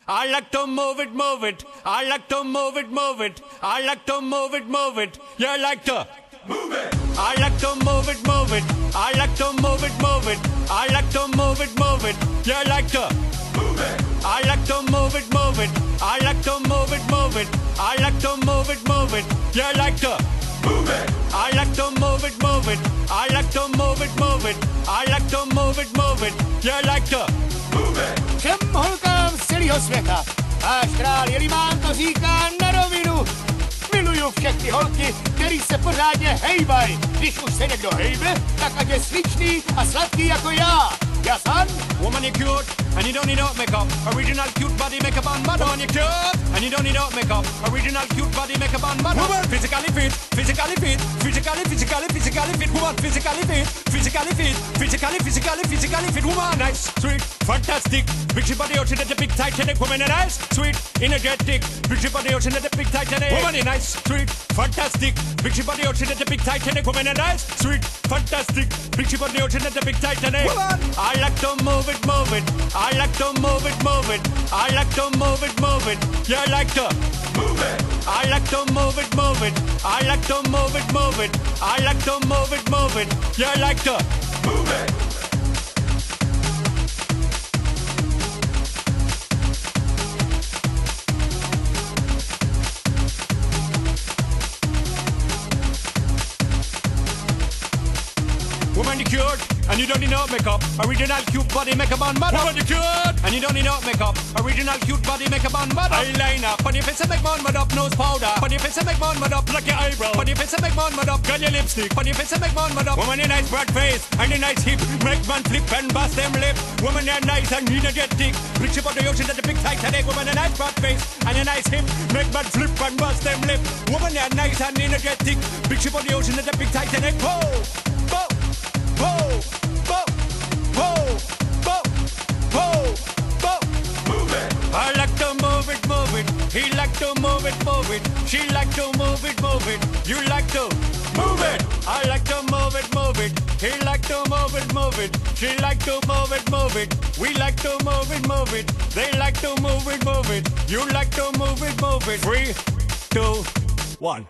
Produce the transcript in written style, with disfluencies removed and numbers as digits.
I like to move it, move it. I like to move it, move it. I like to move it, move it. You like to move it. I like to move it, move it. I like to move it, move it. I like to move it, move it. You like to move it. I like to move it, move it. I like to move it, move it. I like to move it, move it. You like to move it. I like to move it, move it. I like to move it, move it. I like to move it, move it. You like to move it. Všem holkám z celého světa. Váš král Jelimán to říká na rovinu. Miluju všechny holky, který se pořádně hejbají. Když už se někdo hejbe, tak ať je sličný a sladký jako já. Jasan? Woman, you cute, and you don't need no makeup. Original cute body makeup on mother. Woman, you cute, and you don't need no makeup. Original cute body makeup on mother. Woman, physically fit, physically fit, physically fit. Woman, physically fit, physically fit, physically fit. Woman, nice, sweet, fantastic. Big ship body ocean at the big Titanic. Woman, nice, sweet, energetic. Big ship body ocean at the big Titanic. Woman, nice, sweet, fantastic. Big ship body ocean at the big Titanic. Woman, nice, sweet, fantastic. Big ship body ocean at the big Titanic. Woman, I like to move it, move it. I like to move it, move it. I like to move it, move it. You like to move it. I like to move it, move it. I like to move it, move it. I like to move it, move it. You like to move it. Woman, you cute, and you don't need no makeup. Original cute body makeup on mother. Woman, you cute, and you don't need no makeup. Original cute body makeup on mother. Eyeliner, on your face and make one mud up. Nose powder, on your face and make one mud up. Like your eyebrow, on your face and make one mud up. Girl, your lipstick, on your face and make one mud up. Woman, you nice broad face and a nice hip. Make man flip and bust them lip. Woman, you nice and energetic. Big ship on the ocean at the big Titanic. Woman, a nice broad face and a nice hip. Make man flip and bust them lip. Woman, you nice and energetic. Big ship on the ocean at the big Titanic. Whoa, whoa. Ho, bo, ho, bo, ho, bo. Move it. I like to move it, move it. He like to move it, move it. She like to move it, move it. You like to move it. I like to move it, move it. He like to move it, move it. She like to move it, move it. We like to move it, move it. They like to move it, move it. You like to move it, move it. 3, 2, 1.